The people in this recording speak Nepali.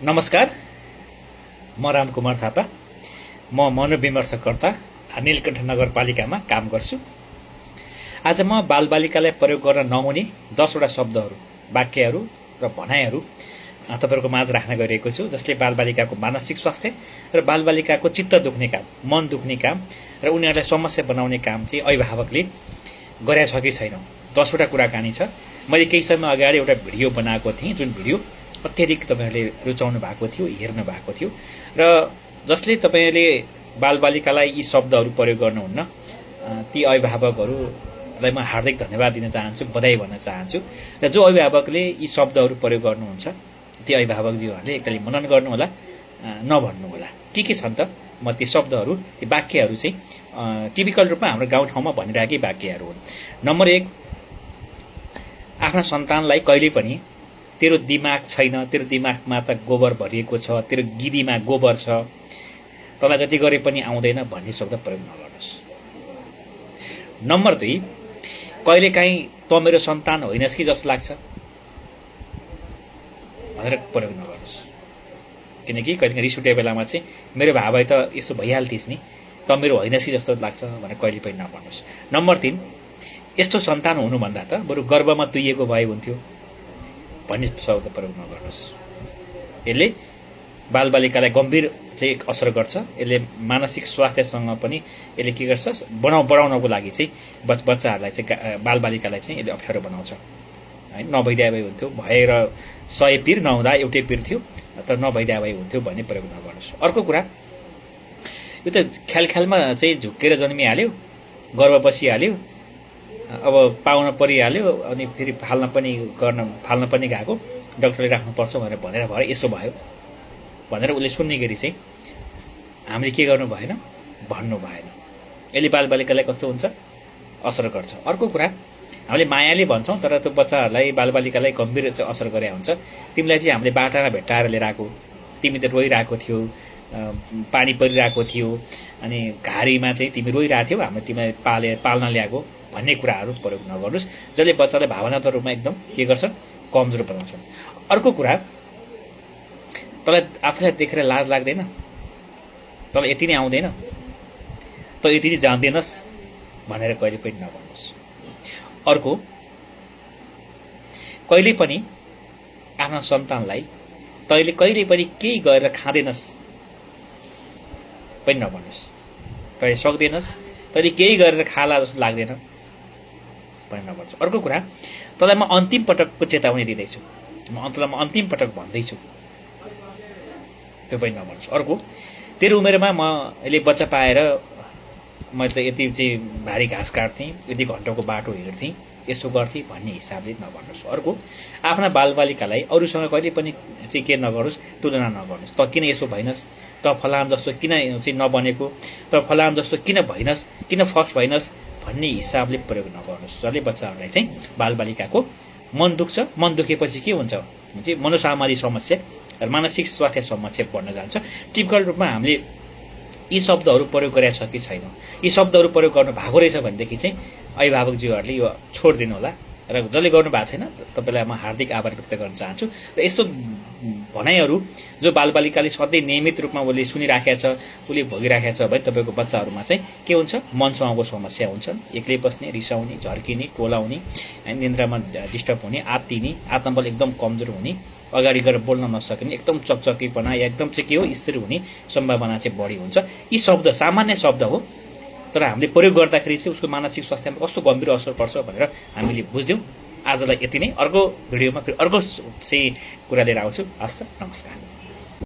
नमस्कार, म रामकुमार थापा। म मनोविमर्शकर्ता नीलकण्ठ नगरपालिकामा काम गर्छु। आज म बालबालिकालाई प्रयोग गर्न नहुने 10वटा शब्दहरू, वाक्यहरू र भनाइहरू तपाईँहरूको माझ राख्न गइरहेको छु, जसले बालबालिकाको मानसिक स्वास्थ्य र बालबालिकाको चित्त दुख्ने काम, मन दुख्ने काम र उनीहरूलाई समस्या बनाउने काम चाहिँ अभिभावकले गरेछ कि छैन। 10वटा कुराकानी छ। मैले केही समय अगाडि एउटा भिडियो बनाएको थिएँ, जुन भिडियो अत्यधिक तपाईँहरूले रुचाउनु भएको थियो, हेर्नु भएको थियो र जसले तपाईँहरूले बालबालिकालाई यी शब्दहरू प्रयोग गर्नुहुन्न, ती अभिभावकहरूलाई म हार्दिक धन्यवाद दिन चाहन्छु, बधाई भन्न चाहन्छु। र जो अभिभावकले यी शब्दहरू प्रयोग गर्नुहुन्छ, ती अभिभावकज्यूहरूले एकतालि मनन गर्नुहोला, नभन्नुहोला। के छन् त? म ती शब्दहरू, ती वाक्यहरू चाहिँ टिपिकल रूपमा हाम्रो गाउँठाउँमा भनिरहेकै वाक्यहरू हुन्। नम्बर 1, आफ्ना सन्तानलाई कहिले पनि तेरो दिमाग छैन, तेरो दिमागमा त गोबर भरिएको छ, तेरो गिदीमा गोबर छ, तँलाई जति गरे पनि आउँदैन भन्ने शब्द प्रयोग नगर्नुहोस्। नम्बर 2, कहिलेकाहीँ तँ मेरो सन्तान होइनस् कि जस्तो लाग्छ भनेर प्रयोग नगर्नुहोस्। किनकि कहिलेकाहीँ रिस उठे बेलामा चाहिँ मेरो भाइ त यसो भइहाल्थिस् नि, तँ मेरो होइनस् कि जस्तो लाग्छ भनेर कहिले पनि नभन्नुहोस्। नम्बर 3, यस्तो सन्तान हुनुभन्दा त बरु गर्भमा तुइएको भए हुन्थ्यो भन्ने शब्द प्रयोग नगर्नुहोस्। यसले बालबालिकालाई गम्भीर चाहिँ असर गर्छ। यसले मानसिक स्वास्थ्यसँग पनि यसले के गर्छ, बढाउनको लागि चाहिँ बच्चाहरूलाई चाहिँ, बालबालिकालाई चाहिँ यसले अप्ठ्यारो बनाउँछ। होइन, नभइदिए भए हुन्थ्यो, भएर 100 पिर नहुँदा एउटै पिर थियो, तर नभइदिए भए हुन्थ्यो भन्ने प्रयोग नगर्नुहोस्। अर्को कुरा, यो त ख्यालमा चाहिँ झुक्केर जन्मिहाल्यो, गर्भ बसिहाल्यो, अब पाउन परिहाल्यो, अनि फेरि फाल्न पनि गएको, डाक्टरले राख्नुपर्छ भनेर भएर यसो भयो भनेर उसले सुन्ने गरी चाहिँ हामीले के गर्नु भएन, भन्नु भएन। यसले बालबालिकालाई कस्तो हुन्छ, असर गर्छ। अर्को कुरा, हामीले मायाले भन्छौँ तर त्यो बच्चाहरूलाई, बालबालिकालाई गम्भीर चाहिँ असर गरे हुन्छ। तिमीलाई चाहिँ हामीले बाटामा भेट्टाएर लिएर आएको, तिमी त रोइरहेको थियो, पानी परिरहेको थियो, अनि घारीमा चाहिँ तिमी रोइरहेको थियौ, हामीले तिमीलाई पाल्न ल्याएको भन्ने कुराहरू प्रयोग नगर्नुहोस्, जसले बच्चालाई भावनात्मक रूपमा एकदम के गर्छन्, कमजोर बनाउँछन्। अर्को कुरा, तँलाई आफूलाई देखेर लाज लाग्दैन, तँलाई यति नै आउँदैन, तँ यति नै जान्दैनस् भनेर कहिले पनि नभन्नुहोस्। अर्को, कहिले पनि आफ्ना सन्तानलाई तैँले कहिले पनि केही गरेर खाँदैनस् पनि नभन्नुहोस्। तैँले सक्दैनस्, तैँले केही गरेर खाला जस्तो लाग्दैन पनि नभन्नुहोस्। अर्को कुरा, तँलाई म अन्तिम पटकको चेतावनी दिँदैछु, तँलाई म अन्तिम पटक भन्दैछु, त्यो पनि नभन्नुहोस्। अर्को, तेरो उमेरमा मैले बच्चा पाएर मैले त यति चाहिँ भारी घाँस काट्थेँ, यति घन्टाको बाटो हिँड्थेँ, यसो गर्थेँ भन्ने हिसाबले नभन्नुहोस्। अर्को, आफ्ना बालबालिकालाई अरूसँग कहिले पनि चाहिँ के नगर्नुहोस्, तुलना नगर्नुहोस्। त किन यसो भइनस्, त फलाम जस्तो किन चाहिँ नबनेको, त फलाम जस्तो किन भइनस्, किन फर्स्ट भइनस् भन्ने हिसाबले प्रयोग नगर्नुहोस्, जसले बच्चाहरूलाई चाहिँ बालबालिकाको मन दुख्छ। मन दुखेपछि के हुन्छ भने चाहिँ मनोसामाजिक समस्या र मानसिक स्वास्थ्य समस्या बढ्न जान्छ। टिपिकल रूपमा हामीले यी शब्दहरू प्रयोग गरेका छ कि छैन, यी शब्दहरू प्रयोग गर्नु भएको रहेछ भनेदेखि चाहिँ अभिभावकज्यूहरूले यो छोडिदिनु होला। र जसले गर्नु भएको छैन, तपाईँलाई म हार्दिक आभार व्यक्त गर्न चाहन्छु। र यस्तो भनाइहरू जो बालबालिकाले सधैँ नियमित रूपमा उसले सुनिराखेको छ, उसले भोगिराखेको छ भने तपाईँको बच्चाहरूमा चाहिँ के हुन्छ, मनसँगको समस्या हुन्छन्, एक्लै बस्ने, रिसाउने, झर्किने, टोलाउने, निन्द्रामा डिस्टर्ब हुने, आत्तिने, आत्मबल एकदम कमजोर हुने, अगाडि गएर बोल्न नसक्ने, एकदम चकचकीपना, एकदम चाहिँ के हो, स्थिर हुने सम्भावना चाहिँ बढी हुन्छ। यी शब्द सामान्य शब्द हो, तर हामीले प्रयोग गर्दाखेरि चाहिँ उसको मानसिक स्वास्थ्यमा कस्तो गम्भीर असर पर्छ भनेर हामीले बुझ्यौँ। आजलाई यति नै। अर्को भिडियोमा फेरि अर्को चाहिँ कुरा लिएर आउँछु। हस् त, नमस्कार।